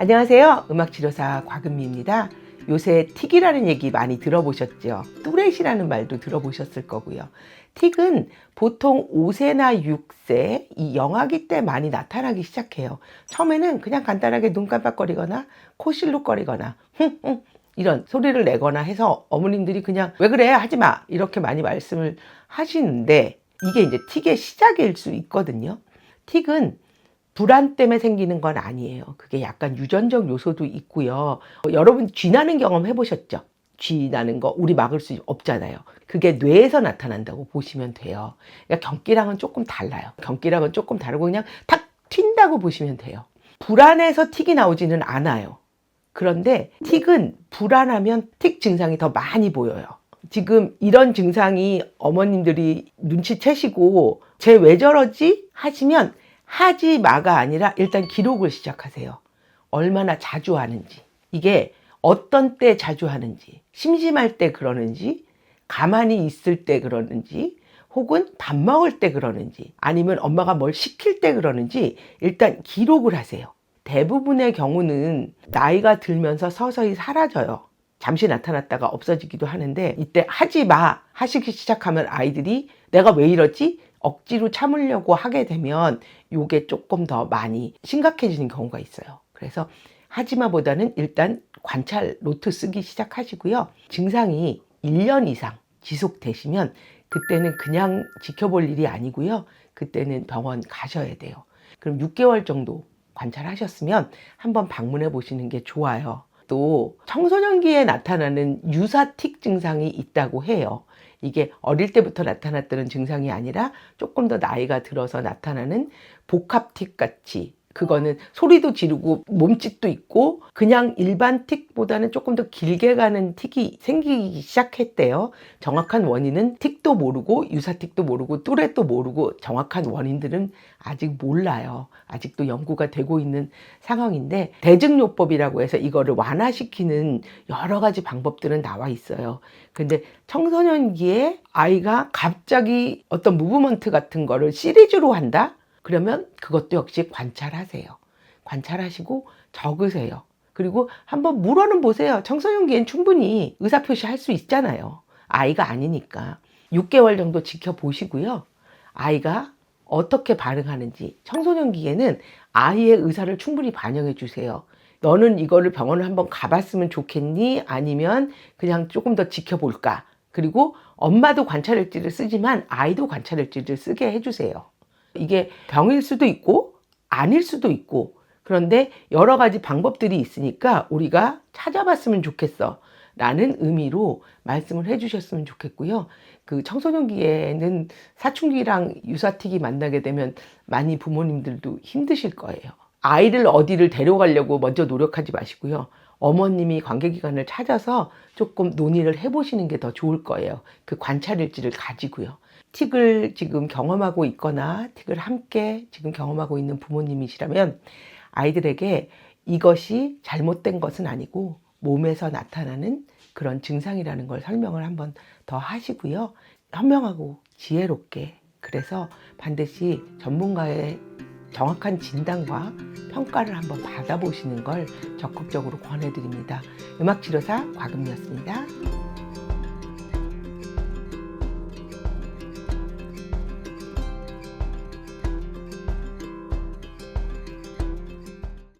안녕하세요. 음악치료사 곽은미입니다. 요새 틱이라는 얘기 많이 들어보셨죠? 뚜렛이라는 말도 들어보셨을 거고요. 틱은 보통 5세나 6세 이 영아기 때 많이 나타나기 시작해요. 처음에는 그냥 간단하게 눈 깜빡거리거나 코 실룩거리거나 이런 소리를 내거나 해서 어머님들이 그냥 왜 그래 하지마 이렇게 많이 말씀을 하시는데, 이게 이제 틱의 시작일 수 있거든요. 틱은 불안 때문에 생기는 건 아니에요. 그게 약간 유전적 요소도 있고요. 여러분 쥐 나는 경험 해보셨죠? 쥐 나는 거 우리 막을 수 없잖아요. 그게 뇌에서 나타난다고 보시면 돼요. 그러니까 경기랑은 조금 달라요. 경기랑은 조금 다르고 그냥 탁 튄다고 보시면 돼요. 불안해서 틱이 나오지는 않아요. 그런데 틱은 불안하면 틱 증상이 더 많이 보여요. 지금 이런 증상이 어머님들이 눈치채시고 쟤 왜 저러지? 하시면 하지 마가 아니라 일단 기록을 시작하세요. 얼마나 자주 하는지, 이게 어떤 때 자주 하는지, 심심할 때 그러는지, 가만히 있을 때 그러는지, 혹은 밥 먹을 때 그러는지, 아니면 엄마가 뭘 시킬 때 그러는지 일단 기록을 하세요. 대부분의 경우는 나이가 들면서 서서히 사라져요. 잠시 나타났다가 없어지기도 하는데, 이때 하지 마 하시기 시작하면 아이들이 내가 왜 이러지? 억지로 참으려고 하게 되면 이게 조금 더 많이 심각해지는 경우가 있어요. 그래서 하지마보다는 일단 관찰 노트 쓰기 시작하시고요. 증상이 1년 이상 지속되시면 그때는 그냥 지켜볼 일이 아니고요. 그때는 병원 가셔야 돼요. 그럼 6개월 정도 관찰하셨으면 한번 방문해 보시는 게 좋아요. 또 청소년기에 나타나는 유사틱 증상이 있다고 해요. 이게 어릴 때부터 나타났다는 증상이 아니라 조금 더 나이가 들어서 나타나는 복합틱 같이, 그거는 소리도 지르고 몸짓도 있고 그냥 일반 틱보다는 조금 더 길게 가는 틱이 생기기 시작했대요. 정확한 원인은 틱도 모르고 유사틱도 모르고 뚜렛도 모르고 정확한 원인들은 아직 몰라요. 아직도 연구가 되고 있는 상황인데, 대증요법이라고 해서 이거를 완화시키는 여러 가지 방법들은 나와 있어요. 근데 청소년기에 아이가 갑자기 어떤 무브먼트 같은 거를 시리즈로 한다? 그러면 그것도 역시 관찰하세요. 관찰하시고 적으세요. 그리고 한번 물어는 보세요. 청소년기엔 충분히 의사표시 할 수 있잖아요. 아이가 아니니까. 6개월 정도 지켜보시고요. 아이가 어떻게 반응하는지, 청소년기에는 아이의 의사를 충분히 반영해 주세요. 너는 이거를 병원을 한번 가봤으면 좋겠니? 아니면 그냥 조금 더 지켜볼까? 그리고 엄마도 관찰일지를 쓰지만 아이도 관찰일지를 쓰게 해주세요. 이게 병일 수도 있고 아닐 수도 있고, 그런데 여러 가지 방법들이 있으니까 우리가 찾아봤으면 좋겠어 라는 의미로 말씀을 해주셨으면 좋겠고요. 그 청소년기에는 사춘기랑 유사틱이 만나게 되면 많이 부모님들도 힘드실 거예요. 아이를 어디를 데려가려고 먼저 노력하지 마시고요. 어머님이 관계기관을 찾아서 조금 논의를 해보시는 게 더 좋을 거예요. 그 관찰일지를 가지고요. 틱을 지금 경험하고 있거나 틱을 함께 지금 경험하고 있는 부모님이시라면 아이들에게 이것이 잘못된 것은 아니고 몸에서 나타나는 그런 증상이라는 걸 설명을 한번 더 하시고요. 현명하고 지혜롭게, 그래서 반드시 전문가의 정확한 진단과 평가를 한번 받아보시는 걸 적극적으로 권해드립니다. 음악치료사 곽은미였습니다.